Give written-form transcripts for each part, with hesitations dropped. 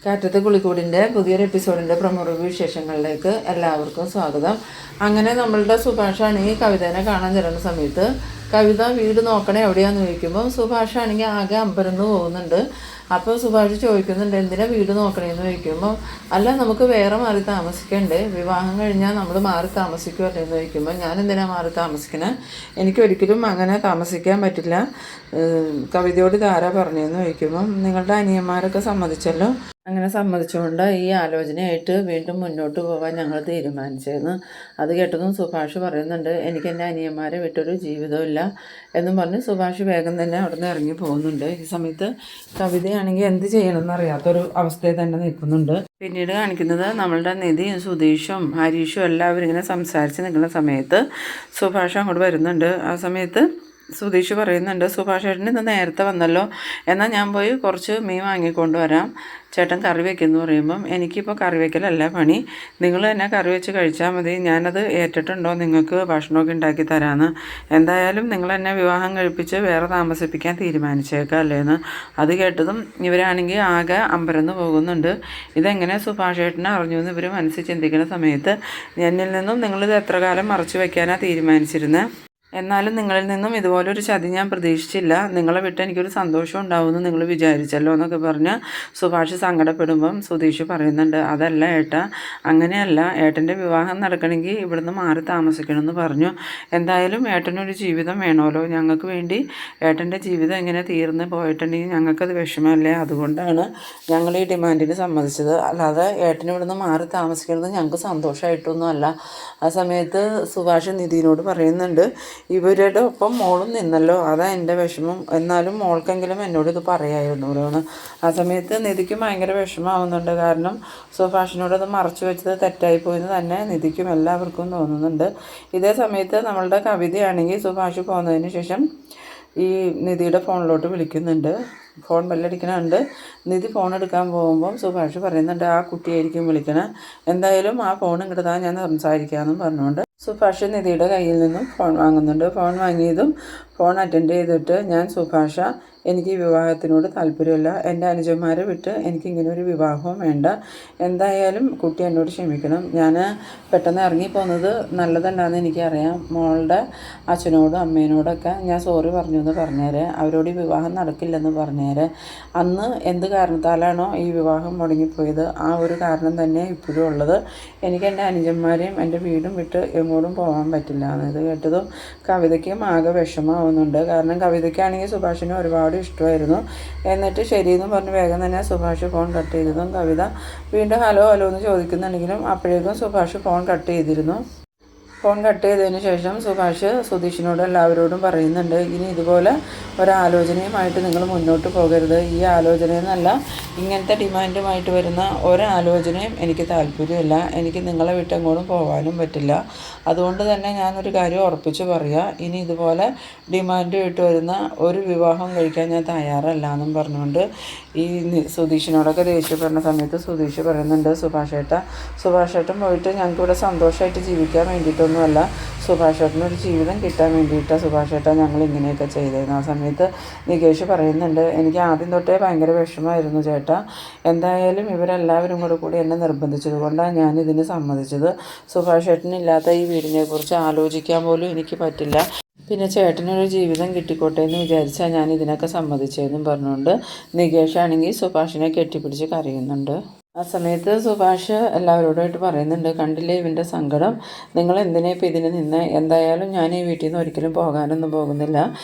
കാറ്റത്ത് കുളിക്കൂടിൻ്റെ പുതിയൊരു എപ്പിസോഡിൻ്റെ പ്രമുഖ വിശേഷങ്ങളിലേക്ക് എല്ലാവർക്കും സ്വാഗതം. അങ്ങനെ നമ്മളുടെ സുഭാഷാണെങ്കിൽ കവിതേനെ കാണാൻ ചെല്ലുന്ന സമയത്ത് കവിത വീട് നോക്കണേ എവിടെയാണെന്ന് ചോദിക്കുമ്പോൾ സുഭാഷാണെങ്കിൽ ആകെ അമ്പരന്ന് പോകുന്നുണ്ട്. അപ്പോൾ സുഭാഷ് ചോദിക്കുന്നുണ്ട്, എന്തിനാ വീട് നോക്കണേന്ന് ചോദിക്കുമ്പോൾ, അല്ല നമുക്ക് വേറെ മാറി താമസിക്കണ്ടേ, വിവാഹം കഴിഞ്ഞാൽ നമ്മൾ മാറി താമസിക്കുമല്ലേ എന്ന് ചോദിക്കുമ്പോൾ, ഞാൻ എന്തിനാ മാറി താമസിക്കണേ, എനിക്കൊരിക്കലും അങ്ങനെ താമസിക്കാൻ പറ്റില്ല, കവിതയോട് ഇതാരാ പറഞ്ഞതെന്ന് ചോദിക്കുമ്പം, നിങ്ങളുടെ അനിയന്മാരൊക്കെ സമ്മതിച്ചല്ലോ, അങ്ങനെ സമ്മതിച്ചുകൊണ്ട് ഈ ആലോചനയായിട്ട് വീണ്ടും മുന്നോട്ട് പോകാൻ ഞങ്ങൾ തീരുമാനിച്ചതെന്ന്. അത് കേട്ടതും സുഭാഷ് പറയുന്നുണ്ട്, എനിക്ക് എൻ്റെ അനിയന്മാരെ വിട്ടൊരു ജീവിതമില്ല എന്നും പറഞ്ഞ് സുഭാഷ് വേഗം തന്നെ അവിടെ നിന്ന് ഇറങ്ങി പോകുന്നുണ്ട്. ഈ സമയത്ത് കവിതയാണെങ്കിൽ എന്ത് ചെയ്യണമെന്ന് അറിയാത്തൊരു അവസ്ഥയിൽ തന്നെ നിൽക്കുന്നുണ്ട്. പിന്നീട് കാണിക്കുന്നത് നമ്മളുടെ നിധിയും സുധീഷും ഹരീഷും എല്ലാവരും ഇങ്ങനെ സംസാരിച്ച് നിൽക്കുന്ന സമയത്ത് സുഭാഷ് അങ്ങോട്ട് വരുന്നുണ്ട്. ആ സമയത്ത് സുധീഷ് പറയുന്നുണ്ട്, സുഭാഷ് ചേട്ടൻ ഇന്ന് നേരത്തെ വന്നല്ലോ, എന്നാൽ ഞാൻ പോയി കുറച്ച് മീൻ വാങ്ങിക്കൊണ്ട് വരാം, ചേട്ടൻ കറി വയ്ക്കുമെന്ന് പറയുമ്പം, എനിക്കിപ്പോൾ കറി വയ്ക്കലല്ല പണി, നിങ്ങൾ തന്നെ കറി വെച്ച് കഴിച്ചാൽ മതി, ഞാനത് ഏറ്റിട്ടുണ്ടോ നിങ്ങൾക്ക് ഭക്ഷണമൊക്കെ ഉണ്ടാക്കി തരാമെന്ന്, എന്തായാലും നിങ്ങൾ എന്നെ വിവാഹം കഴിപ്പിച്ച് വേറെ താമസിപ്പിക്കാൻ തീരുമാനിച്ചേക്കാം അല്ലേന്ന്. അത് കേട്ടതും ഇവരാണെങ്കിൽ ആകെ അമ്പരന്ന് പോകുന്നുണ്ട്. ഇതെങ്ങനെ സുഭാഷ് ചേട്ടനെ അറിഞ്ഞു എന്ന് ഇവർ മനസ്സിൽ ചിന്തിക്കുന്ന സമയത്ത്, എന്നിൽ നിന്നും നിങ്ങളിത് എത്ര കാലം മറച്ചു വയ്ക്കാനാണ് തീരുമാനിച്ചിരുന്നത്, എന്നാലും നിങ്ങളിൽ നിന്നും ഇതുപോലൊരു ചതി ഞാൻ പ്രതീക്ഷിച്ചില്ല, നിങ്ങളെ വിട്ട് എനിക്കൊരു സന്തോഷം ഉണ്ടാവുമെന്ന് നിങ്ങൾ വിചാരിച്ചല്ലോ എന്നൊക്കെ പറഞ്ഞ് സുഭാഷ് സങ്കടപ്പെടുമ്പം സുധീഷ് പറയുന്നുണ്ട്, അതല്ല ഏട്ടാ, അങ്ങനെയല്ല, ഏട്ടൻ്റെ വിവാഹം നടക്കണമെങ്കിൽ ഇവിടുന്ന് മാറി താമസിക്കണമെന്ന് പറഞ്ഞു, എന്തായാലും ഏട്ടനൊരു ജീവിതം വേണമല്ലോ, ഞങ്ങൾക്ക് വേണ്ടി ഏട്ടൻ്റെ ജീവിതം ഇങ്ങനെ തീർന്ന് പോയിട്ടുണ്ടെങ്കിൽ ഞങ്ങൾക്കത് വിഷമമല്ലേ, അതുകൊണ്ടാണ് ഞങ്ങൾ ഈ ഡിമാൻഡിന് സമ്മതിച്ചത്, അല്ലാതെ ഏട്ടന് ഇവിടുന്ന് മാറി താമസിക്കുന്നത് ഞങ്ങൾക്ക് സന്തോഷമായിട്ടൊന്നും അല്ല. ആ സമയത്ത് സുഭാഷ് നിധിനോട് പറയുന്നുണ്ട്, ഇവരുടെ ഒപ്പം മോളും നിന്നല്ലോ, അതാ എൻ്റെ വിഷമം, എന്നാലും മോൾക്കെങ്കിലും എന്നോട് ഇത് പറയായിരുന്നു എന്ന്. ആ സമയത്ത് നിധിക്കും ഭയങ്കര വിഷമമാവുന്നുണ്ട്. കാരണം സുഭാഷിനോടത് മറച്ചു വെച്ചത് തെറ്റായിപ്പോയെന്ന് തന്നെ നിധിക്കും എല്ലാവർക്കും തോന്നുന്നുണ്ട്. ഇതേ സമയത്ത് നമ്മളുടെ കവിതയാണെങ്കിൽ സുഭാഷ് പോകുന്നതിന് ശേഷം ഈ നിധിയുടെ ഫോണിലോട്ട് വിളിക്കുന്നുണ്ട്. ഫോൺ ബെല്ലടിക്കണുണ്ട്. നിധി ഫോൺ എടുക്കാൻ പോകുമ്പം സുഭാഷ് പറയുന്നുണ്ട്, ആ കുട്ടിയായിരിക്കും വിളിക്കണം, എന്തായാലും ആ ഫോൺ ഇങ്ങോട്ട് താൻ, ഞാൻ സംസാരിക്കാമെന്നും പറഞ്ഞുകൊണ്ട് സുഭാഷ് നിധിയുടെ കയ്യിൽ നിന്നും ഫോൺ വാങ്ങുന്നുണ്ട്. ഫോൺ വാങ്ങിയതും ഫോൺ അറ്റൻഡ് ചെയ്തിട്ട്, ഞാൻ സുഭാഷ, എനിക്ക് ഈ വിവാഹത്തിനോട് താല്പര്യമില്ല, എൻ്റെ അനുജന്മാരെ വിട്ട് എനിക്കിങ്ങനെ ഒരു വിവാഹവും വേണ്ട, എന്തായാലും കുട്ടി എന്നോട് ക്ഷമിക്കണം, ഞാൻ പെട്ടെന്ന് ഇറങ്ങിപ്പോകുന്നത് നല്ലതല്ലാന്ന് എനിക്കറിയാം, മോളുടെ അച്ഛനോടും അമ്മേനോടൊക്കെ ഞാൻ സോറി പറഞ്ഞു എന്ന് പറഞ്ഞേരെ, അവരോട് ഈ വിവാഹം നടക്കില്ലെന്ന് പറഞ്ഞേരെ, അന്ന് എന്ത് കാരണത്താലാണോ ഈ വിവാഹം മുടങ്ങിപ്പോയത് ആ ഒരു കാരണം തന്നെ ഇപ്പോഴും ഉള്ളത്, എനിക്ക് എൻ്റെ അനുജന്മാരെയും എൻ്റെ വീടും വിട്ട് എങ്ങോട്ടും പോകാൻ പറ്റില്ല എന്ന്. ഇത് കേട്ടതും കവിതയ്ക്കും ആകെ വിഷമമാവുന്നുണ്ട്. കാരണം കവിതയ്ക്കാണെങ്കിൽ സുഭാഷിനെ ഒരുപാട് ഇഷ്ടമായിരുന്നു. എന്നിട്ട് ശരിയെന്ന് പറഞ്ഞ് വേഗം തന്നെ സുഭാഷ് ഫോൺ കട്ട് ചെയ്തതും കവിത വീണ്ടും ഹലോ ഹലോ എന്ന് ചോദിക്കുന്നുണ്ടെങ്കിലും അപ്പോഴേക്കും സുഭാഷ് ഫോൺ കട്ട് ചെയ്തിരുന്നു. ഫോൺ കട്ട് ചെയ്തതിന് ശേഷം സുഭാഷ് സുധീഷിനോട് എല്ലാവരോടും പറയുന്നുണ്ട്, ഇനി ഇതുപോലെ ഒരാലോചനയുമായിട്ട് നിങ്ങൾ മുന്നോട്ട് പോകരുത്, ഈ ആലോചനയെന്നല്ല, ഇങ്ങനത്തെ ഡിമാൻഡുമായിട്ട് വരുന്ന ഒരാലോചനയും എനിക്ക് താല്പര്യമില്ല, എനിക്ക് നിങ്ങളെ വിട്ടെങ്ങോട്ടും പോകാനും പറ്റില്ല, അതുകൊണ്ട് തന്നെ ഞാനൊരു കാര്യം ഉറപ്പിച്ച് പറയുക, ഇനി ഇതുപോലെ ഡിമാൻഡുമായിട്ട് വരുന്ന ഒരു വിവാഹം കഴിക്കാൻ ഞാൻ തയ്യാറല്ല എന്നും പറഞ്ഞുകൊണ്ട് ഈ സുധീഷിനോടൊക്കെ ദേഷ്യപ്പെടുന്ന സമയത്ത് സുധീഷ് പറയുന്നുണ്ട്, സുഭാഷ് ഏട്ടൻ പോയിട്ട് ഞങ്ങൾക്കിവിടെ സന്തോഷമായിട്ട് ജീവിക്കാൻ വേണ്ടിയിട്ടൊന്നുമല്ല, സുഭാഷ് ഏട്ടനൊരു ജീവിതം കിട്ടാൻ വേണ്ടിയിട്ടാണ് സുഭാഷ് ഏട്ടൻ ഞങ്ങൾ ഇങ്ങനെയൊക്കെ ചെയ്തിരുന്നു. ആ സമയത്ത് നികേഷ് പറയുന്നുണ്ട്, എനിക്ക് ആദ്യം തൊട്ടേ ഭയങ്കര വിഷമമായിരുന്നു ചേട്ടാ, എന്തായാലും ഇവരെല്ലാവരും കൂടി എന്നെ നിർബന്ധിച്ചത് കൊണ്ടാണ് ഞാനിതിന് സമ്മതിച്ചത്, സുഭാഷ് ഏട്ടനില്ലാത്ത ഈ വീടിനെക്കുറിച്ച് ആലോചിക്കാൻ പോലും എനിക്ക് പറ്റില്ല, പിന്നെ ചേട്ടനൊരു ജീവിതം കിട്ടിക്കോട്ടെ എന്ന് വിചാരിച്ചാൽ ഞാൻ ഇതിനൊക്കെ സമ്മതിച്ചതെന്നും പറഞ്ഞുകൊണ്ട് നികേഷാണെങ്കിൽ സുഭാഷിനെ കെട്ടിപ്പിടിച്ച് കരയുന്നുണ്ട്. ആ സമയത്ത് സുഭാഷ് എല്ലാവരോടായിട്ട് പറയുന്നുണ്ട്, കണ്ടില്ലേ ഇവൻ്റെ സങ്കടം, നിങ്ങൾ എന്തിനാ ഇപ്പോൾ ഇതിന് നിന്ന്, എന്തായാലും ഞാൻ ഈ വീട്ടിൽ നിന്ന് ഒരിക്കലും പോകാനൊന്നും പോകുന്നില്ല,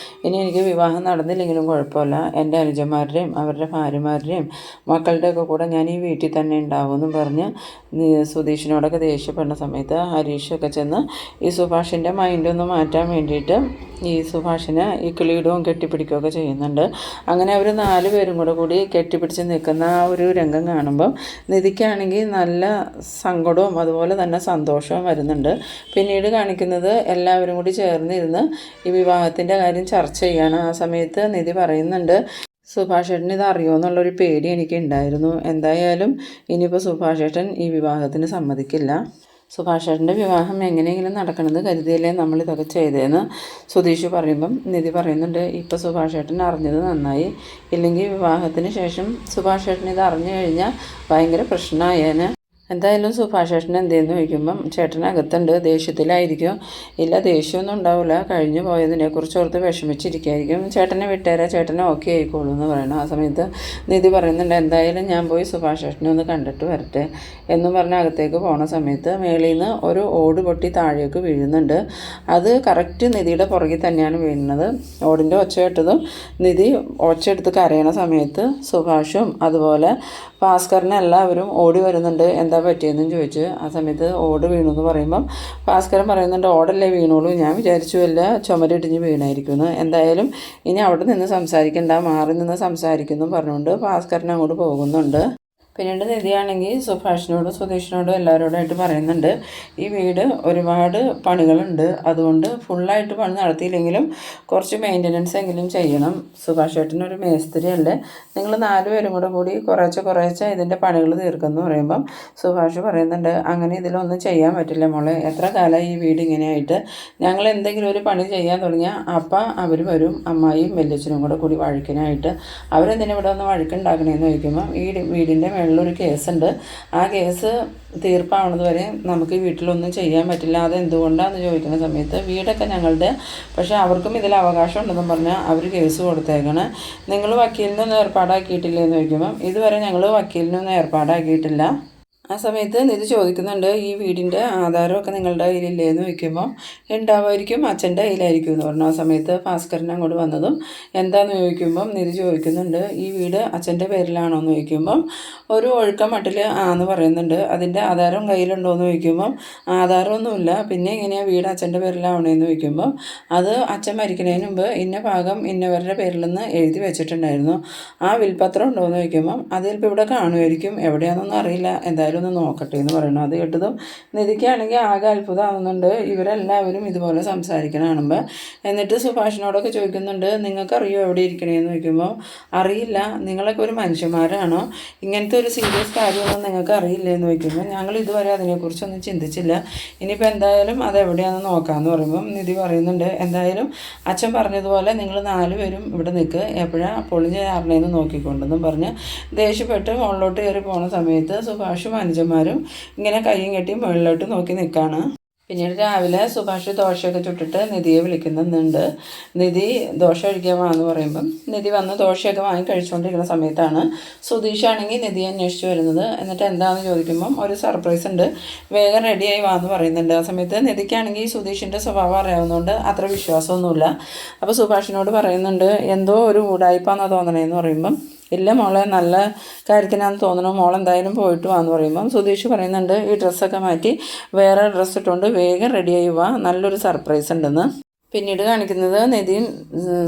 ഇനി എനിക്ക് വിവാഹം നടന്നില്ലെങ്കിലും കുഴപ്പമില്ല, എൻ്റെ അനുജന്മാരുടെയും അവരുടെ ഭാര്യമാരുടെയും മക്കളുടെയൊക്കെ കൂടെ ഞാൻ ഈ വീട്ടിൽ തന്നെ ഉണ്ടാവുമെന്നും പറഞ്ഞ് സുധീഷിനോടൊക്കെ ദേഷ്യപ്പെടുന്ന സമയത്ത് ഹരീഷൊക്കെ ചെന്ന് ഈ സുഭാഷിൻ്റെ മൈൻഡൊന്ന് മാറ്റാൻ വേണ്ടിയിട്ട് ഈ സുഭാഷിനെ ഈ കിളിയിടവും കെട്ടിപ്പിടിക്കുകയൊക്കെ ചെയ്യുന്നുണ്ട്. അങ്ങനെ അവർ 4 പേരും കൂടി കെട്ടിപ്പിടിച്ച് നിൽക്കുന്ന ആ ഒരു രംഗം കാണുമ്പം നിധിക്കാണെങ്കിൽ നല്ല സങ്കടവും അതുപോലെ തന്നെ സന്തോഷവും വരുന്നുണ്ട്. പിന്നീട് കാണിക്കുന്നത് എല്ലാവരും കൂടി ചേർന്നിരുന്ന് ഈ വിവാഹത്തിൻ്റെ കാര്യം ചർച്ച ചെയ്യാണ്. ആ സമയത്ത് നിധി പറയുന്നുണ്ട്, സുഭാഷ് ഏട്ടൻ ഇത് അറിയുമെന്നുള്ളൊരു പേടി എനിക്കുണ്ടായിരുന്നു, എന്തായാലും ഇനിയിപ്പോൾ സുഭാഷ് ഏട്ടൻ ഈ വിവാഹത്തിന് സമ്മതിക്കില്ല, സുഭാഷേട്ടൻ്റെ വിവാഹം എങ്ങനെയെങ്കിലും നടക്കണമെന്ന് കരുതിയല്ലേ നമ്മളിതൊക്കെ ചെയ്തതെന്ന് സുധീഷ് പറയുമ്പം നിധി പറയുന്നുണ്ട്, ഇപ്പോൾ സുഭാഷേട്ടൻ അറിഞ്ഞത് നന്നായി, ഇല്ലെങ്കിൽ വിവാഹത്തിന് ശേഷം സുഭാഷേട്ടൻ ഇത് അറിഞ്ഞു കഴിഞ്ഞാൽ ഭയങ്കര പ്രശ്നമായേനെ. എന്തായാലും സുഭാഷേട്ടൻ എന്തെന്ന് ചോദിക്കുമ്പം ചേട്ടനകത്തുണ്ട്, ദേഷ്യത്തിലായിരിക്കും. ഇല്ല, ദേഷ്യമൊന്നും ഉണ്ടാവില്ല, കഴിഞ്ഞു പോയതിനെക്കുറിച്ച് ഓർത്ത് വിഷമിച്ചിരിക്കുകയായിരിക്കും, ചേട്ടനെ വിട്ടേരാ, ചേട്ടനെ ഓക്കെ ആയിക്കോളൂ എന്ന് പറയണം. ആ സമയത്ത് നിധി പറയുന്നുണ്ട്, എന്തായാലും ഞാൻ പോയി സുഭാഷേട്ടനെ ഒന്ന് കണ്ടിട്ട് വരട്ടെ എന്നും പറഞ്ഞ് അകത്തേക്ക് പോണ സമയത്ത് മേളിൽ നിന്ന് ഒരു ഓട് പൊട്ടി താഴേക്ക് വീഴുന്നുണ്ട്. അത് കറക്റ്റ് നിധിയുടെ പുറകിൽ തന്നെയാണ് വീഴുന്നത്. ഓടിൻ്റെ ഒച്ച കേട്ടതും നിധി ഒച്ചയെടുത്ത് കരയണ സമയത്ത് സുഭാഷും അതുപോലെ ഭാസ്കറിനെ എല്ലാവരും ഓടി വരുന്നുണ്ട്, എന്താ പറ്റിയെന്നും ചോദിച്ച്. ആ സമയത്ത് ഓട് വീണു എന്ന് പറയുമ്പം ഭാസ്കരൻ പറയുന്നുണ്ട്, ഓടല്ലേ വീണോളൂ, ഞാൻ വിചാരിച്ചു അല്ല ചുമരിടിഞ്ഞ് വീണായിരിക്കുമെന്ന്. എന്തായാലും ഇനി അവിടെ നിന്ന് സംസാരിക്കണ്ട, മാറി നിന്ന് സംസാരിക്കുന്നു പറഞ്ഞുകൊണ്ട് ഭാസ്കരൻ അങ്ങോട്ട് പോകുന്നുണ്ട്. പിന്നീട് നിധിയാണെങ്കിൽ സുഭാഷിനോടും സുധീഷിനോടും എല്ലാവരോടായിട്ട് പറയുന്നുണ്ട്, ഈ വീട് ഒരുപാട് പണികളുണ്ട്, അതുകൊണ്ട് ഫുള്ളായിട്ട് പണി നടത്തിയില്ലെങ്കിലും കുറച്ച് മെയിൻ്റനൻസ് എങ്കിലും ചെയ്യണം. സുഭാഷ് ചേട്ടനൊരു മേസ്ത്രി അല്ലേ, നിങ്ങൾ 4 പേരും കൂടി കുറേശ്ശെ ഇതിൻ്റെ പണികൾ തീർക്കുമെന്ന് പറയുമ്പം സുഭാഷ് പറയുന്നുണ്ട്, അങ്ങനെ ഇതിലൊന്നും ചെയ്യാൻ പറ്റില്ല മോളെ, എത്ര കാലമായി ഈ വീട് ഇങ്ങനെയായിട്ട്, ഞങ്ങൾ എന്തെങ്കിലും ഒരു പണി ചെയ്യാൻ തുടങ്ങിയാൽ അപ്പം അവർ വരും, അമ്മായിയും വല്യച്ഛനും കൂടി വഴക്കിനായിട്ട്. അവരെന്തിനാ ഇവിടെ ഒന്ന് വഴക്കുണ്ടാക്കണേന്ന് ചോദിക്കുമ്പം ഈ വീടിൻ്റെ ഒരു കേസുണ്ട്, ആ കേസ് തീർപ്പാവണത് വരെ നമുക്ക് ഈ വീട്ടിലൊന്നും ചെയ്യാൻ പറ്റില്ല. അതെന്തുകൊണ്ടാണെന്ന് ചോദിക്കുന്ന സമയത്ത് വീടൊക്കെ ഞങ്ങളുടെ, പക്ഷേ അവർക്കും ഇതിൽ അവകാശം ഉണ്ടെന്നും പറഞ്ഞാൽ അവർ കേസ് കൊടുത്തേക്കണം. നിങ്ങൾ വക്കീലിനൊന്നും ഏർപ്പാടാക്കിയിട്ടില്ലേ എന്ന് ചോദിക്കുമ്പം ഇതുവരെ ഞങ്ങൾ വക്കീലിനൊന്നും ഏർപ്പാടാക്കിയിട്ടില്ല. ആ സമയത്ത് നിധി ചോദിക്കുന്നുണ്ട്, ഈ വീടിൻ്റെ ആധാരമൊക്കെ നിങ്ങളുടെ കയ്യിലില്ലേ എന്ന് ചോദിക്കുമ്പോൾ ഉണ്ടാവുമായിരിക്കും, അച്ഛൻ്റെ കയ്യിലായിരിക്കും എന്ന് പറഞ്ഞു. ആ സമയത്ത് ഭാസ്കരൻ അങ്ങോട്ട് വന്നതും എന്താണെന്ന് ചോദിക്കുമ്പം നിധി ചോദിക്കുന്നുണ്ട്, ഈ വീട് അച്ഛൻ്റെ പേരിലാണോ എന്ന് ചോദിക്കുമ്പം ഒരു ഒഴുക്ക മട്ടിൽ ആന്ന് പറയുന്നുണ്ട്. അതിൻ്റെ ആധാരം കയ്യിലുണ്ടോ എന്ന് ചോദിക്കുമ്പം ആധാരമൊന്നുമില്ല, പിന്നെ എങ്ങനെയാണ് വീട് അച്ഛൻ്റെ പേരിലാവണേന്ന് ചോദിക്കുമ്പം അത് അച്ഛൻ മരിക്കുന്നതിന് മുമ്പ് ഇന്ന ഭാഗം ഇന്നവരുടെ പേരിൽ നിന്ന് എഴുതി വെച്ചിട്ടുണ്ടായിരുന്നു. ആ വിൽപത്രം ഉണ്ടോ എന്ന് ചോദിക്കുമ്പം അതിലിപ്പോൾ ഇവിടെ കാണുമായിരിക്കും, എവിടെയാണെന്നൊന്നും അറിയില്ല, എന്തായാലും ഒന്ന് നോക്കട്ടെ എന്ന് പറയണം. അത് കേട്ടതും നിധിക്കാണെങ്കിൽ ആകെ അത്ഭുതമാകുന്നുണ്ട്, ഇവരെല്ലാവരും ഇതുപോലെ സംസാരിക്കണം കാണുമ്പോൾ. എന്നിട്ട് സുഭാഷിനോടൊക്കെ ചോദിക്കുന്നുണ്ട്, നിങ്ങൾക്കറിയോ എവിടെ ഇരിക്കണേന്ന് ചോദിക്കുമ്പോൾ അറിയില്ല, നിങ്ങളൊക്കെ ഒരു മനുഷ്യന്മാരാണോ, ഇങ്ങനത്തെ ഒരു സീരിയസ് കാര്യമൊന്നും നിങ്ങൾക്ക് അറിയില്ല എന്ന് ചോദിക്കുമ്പോൾ ഞങ്ങൾ ഇതുവരെ അതിനെക്കുറിച്ചൊന്നും ചിന്തിച്ചില്ല, ഇനിയിപ്പോൾ എന്തായാലും അതെവിടെയാണെന്ന് നോക്കാമെന്ന് പറയുമ്പം നിധി പറയുന്നുണ്ട്, എന്തായാലും അച്ഛൻ പറഞ്ഞതുപോലെ നിങ്ങൾ 4 പേരും ഇവിടെ നിൽക്ക്, എപ്പോഴാണ് പൊളിഞ്ഞ് ചാറിനേന്ന് നോക്കിക്കൊണ്ടെന്നും പറഞ്ഞ് ദേഷ്യപ്പെട്ട് മുകളിലോട്ട് കയറി പോണ സമയത്ത് സുഭാഷും അനുജന്മാരും ഇങ്ങനെ കയ്യും കെട്ടി മുകളിലോട്ട് നോക്കി നിൽക്കുകയാണ്. പിന്നീട് രാവിലെ സുഭാഷ് ദോശയൊക്കെ ചുട്ടിട്ട് നിധിയെ വിളിക്കുന്നുണ്ട്. നിധി ദോശ കഴിക്കാൻ വാന്ന് പറയുമ്പം നിധി വന്ന് ദോശയൊക്കെ വാങ്ങി കഴിച്ചുകൊണ്ടിരിക്കുന്ന സമയത്താണ് സുധീഷാണെങ്കിൽ നിധിയെ അന്വേഷിച്ച് വരുന്നത്. എന്നിട്ട് എന്താണെന്ന് ചോദിക്കുമ്പം ഒരു സർപ്രൈസ് ഉണ്ട്, വേഗം റെഡിയായി വാന്ന് പറയുന്നുണ്ട്. ആ സമയത്ത് നിധിക്കാണെങ്കിൽ സുധീഷിൻ്റെ സ്വഭാവം അറിയാവുന്നതുകൊണ്ട് അത്ര വിശ്വാസമൊന്നുമില്ല. അപ്പോൾ സുഭാഷിനോട് പറയുന്നുണ്ട്, എന്തോ ഒരു ഊടായ്പാന്നാണ് തോന്നണേന്ന് പറയുമ്പം ഇല്ല മോളെ, നല്ല കാര്യത്തിനാണെന്ന് തോന്നണു, മോളെന്തായാലും പോയിട്ട് വാന്ന് പറയുമ്പം സുധീഷ് പറയുന്നുണ്ട്, ഈ ഡ്രസ്സൊക്കെ മാറ്റി വേറെ ഡ്രസ്സ് ഇട്ടുകൊണ്ട് വേഗം റെഡിയായി വാ, നല്ലൊരു സർപ്രൈസ് ഉണ്ടെന്ന്. പിന്നീട് കാണിക്കുന്നത് നിധിയും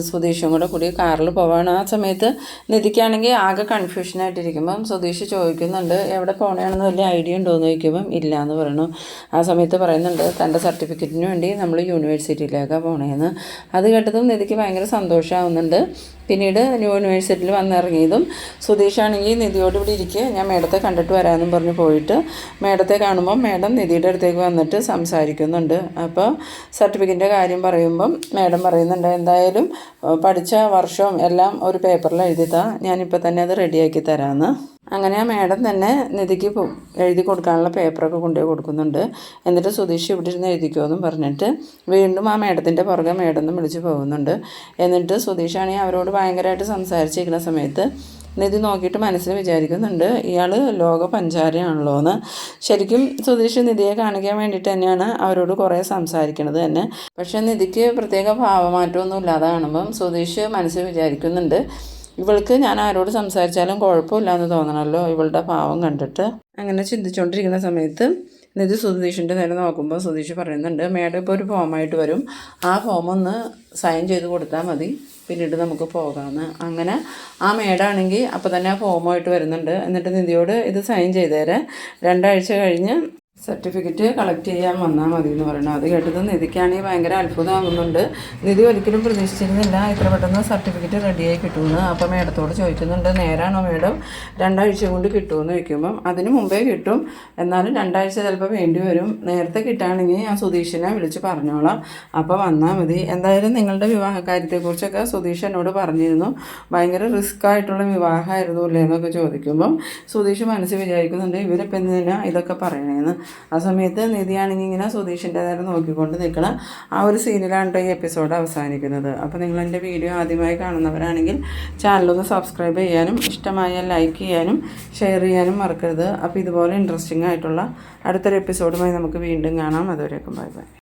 സുധീഷും കൂടി കാറിൽ പോവാണ്. ആ സമയത്ത് നിധിക്കാണെങ്കിൽ ആകെ കൺഫ്യൂഷനായിട്ടിരിക്കുമ്പം സുധീഷ് ചോദിക്കുന്നുണ്ട്, എവിടെ പോകണമെന്ന് വലിയ ഐഡിയ ഉണ്ടോ എന്ന് ചോദിക്കുമ്പം ഇല്ല എന്ന് പറയണു. ആ സമയത്ത് പറയുന്നുണ്ട്, തൻ്റെ സർട്ടിഫിക്കറ്റിന് വേണ്ടി നമ്മൾ യൂണിവേഴ്സിറ്റിയിലേക്കാണ് പോകണേന്ന്. അത് കേട്ടതും നിധിക്ക് ഭയങ്കര സന്തോഷമാവുന്നുണ്ട്. പിന്നീട് യൂണിവേഴ്സിറ്റിയിൽ വന്നിറങ്ങിയതും സുധീഷാണെങ്കിൽ നിധിയോട് ഇവിടെ ഇരിക്കുക, ഞാൻ മേഡത്തെ കണ്ടിട്ട് വരാമെന്നും പറഞ്ഞ് പോയിട്ട് മേഡത്തെ കാണുമ്പോൾ മേഡം നിധിയുടെ അടുത്തേക്ക് വന്നിട്ട് സംസാരിക്കുന്നുണ്ട്. അപ്പോൾ സർട്ടിഫിക്കറ്റിൻ്റെ കാര്യം പറയുമ്പം മേഡം പറയുന്നുണ്ട്, എന്തായാലും പഠിച്ച വർഷവും എല്ലാം ഒരു പേപ്പറിൽ എഴുതിത്താ, ഞാനിപ്പോൾ തന്നെ അത് റെഡിയാക്കി തരാമെന്ന്. അങ്ങനെ ആ മേഡം തന്നെ നിധിക്ക് എഴുതി കൊടുക്കാനുള്ള പേപ്പറൊക്കെ കൊണ്ടുപോയി കൊടുക്കുന്നുണ്ട്. എന്നിട്ട് സുധീഷ് ഇവിടെ ഇരുന്ന് എഴുതിക്കുമെന്നും പറഞ്ഞിട്ട് വീണ്ടും ആ മേഡത്തിൻ്റെ പുറകെ മേഡം വിളിച്ച് പോകുന്നുണ്ട്. എന്നിട്ട് സുധീഷാണെങ്കിൽ അവരോട് ഭയങ്കരമായിട്ട് സംസാരിച്ചിരിക്കുന്ന സമയത്ത് നിധി നോക്കിയിട്ട് മനസ്സിൽ വിചാരിക്കുന്നുണ്ട്, ഇയാൾ ലോക പഞ്ചാരയാണല്ലോ എന്ന്. ശരിക്കും സുധീഷ് നിധിയെ കാണിക്കാൻ വേണ്ടിയിട്ട് തന്നെയാണ് അവരോട് കുറേ സംസാരിക്കണത് തന്നെ. പക്ഷേ നിധിക്ക് പ്രത്യേക ഭാവമാറ്റമൊന്നും ഇല്ലാതെ കാണുമ്പം സുധീഷ് മനസ്സിൽ വിചാരിക്കുന്നുണ്ട്, ഇവൾക്ക് ഞാൻ ആരോട് സംസാരിച്ചാലും കുഴപ്പമില്ല എന്ന് തോന്നണമല്ലോ ഇവളുടെ ഭാവം കണ്ടിട്ട്. അങ്ങനെ ചിന്തിച്ചുകൊണ്ടിരിക്കുന്ന സമയത്ത് നിധി സുധീഷിൻ്റെ നേരെ നോക്കുമ്പോൾ സുധീഷ് പറയുന്നുണ്ട്, മേഡം ഇപ്പോൾ ഒരു ഫോമായിട്ട് വരും, ആ ഫോം ഒന്ന് സൈൻ ചെയ്ത് കൊടുത്താൽ മതി, പിന്നീട് നമുക്ക് പോകാമെന്ന്. അങ്ങനെ ആ മേഡാണെങ്കിൽ അപ്പോൾ തന്നെ ആ ഫോമുമായിട്ട് വരുന്നുണ്ട്. എന്നിട്ട് നിധിയോട് ഇത് സൈൻ ചെയ്തേരെ 2 ആഴ്ച കഴിഞ്ഞ് സർട്ടിഫിക്കറ്റ് കളക്ട് ചെയ്യാൻ വന്നാൽ മതി എന്ന് പറയുന്നത്. അത് കേട്ടത് നിധിക്കാണെങ്കിൽ ഭയങ്കര അത്ഭുതമാകുന്നുണ്ട്. നിധി ഒരിക്കലും പ്രതീക്ഷിച്ചിരുന്നില്ല ഇത്ര പെട്ടെന്ന് സർട്ടിഫിക്കറ്റ് റെഡിയായി കിട്ടുമെന്ന്. അപ്പോൾ മേഡത്തോട് ചോദിക്കുന്നുണ്ട്, നേരാണോ മേഡം, 2 ആഴ്ച കൊണ്ട് കിട്ടുമെന്ന് ചോദിക്കുമ്പം അതിന് മുമ്പേ കിട്ടും, എന്നാലും 2 ആഴ്ച ചിലപ്പോൾ വേണ്ടി വരും. നേരത്തെ കിട്ടുകയാണെങ്കിൽ ഞാൻ സുധീഷിനെ വിളിച്ച് പറഞ്ഞോളാം, അപ്പോൾ വന്നാൽ മതി. എന്തായാലും നിങ്ങളുടെ വിവാഹ കാര്യത്തെക്കുറിച്ചൊക്കെ സുധീഷ് എന്നോട് പറഞ്ഞിരുന്നു, ഭയങ്കര റിസ്ക് ആയിട്ടുള്ള വിവാഹമായിരുന്നു അല്ലേ എന്നൊക്കെ ചോദിക്കുമ്പം സുധീഷ് മനസ്സിൽ വിചാരിക്കുന്നുണ്ട് ഇവരിപ്പോൾ എന്തിനാ ഇതൊക്കെ പറയണേന്ന്. ആ സമയത്ത് നിധിയാണെങ്കിൽ ഇങ്ങനെ സുധീഷിൻ്റെതായിട്ട് നോക്കിക്കൊണ്ട് നിൽക്കണം. ആ ഒരു സീനിലാണ് ഈ എപ്പിസോഡ് അവസാനിക്കുന്നത്. അപ്പോൾ നിങ്ങൾ എൻ്റെ വീഡിയോ ആദ്യമായി കാണുന്നവരാണെങ്കിൽ ചാനലൊന്ന് സബ്സ്ക്രൈബ് ചെയ്യാനും ഇഷ്ടമായാൽ ലൈക്ക് ചെയ്യാനും ഷെയർ ചെയ്യാനും മറക്കരുത്. അപ്പോൾ ഇതുപോലെ ഇൻട്രസ്റ്റിംഗ് ആയിട്ടുള്ള അടുത്തൊരു എപ്പിസോഡുമായി നമുക്ക് വീണ്ടും കാണാം. അതുവരേക്കും ബൈ ബൈ.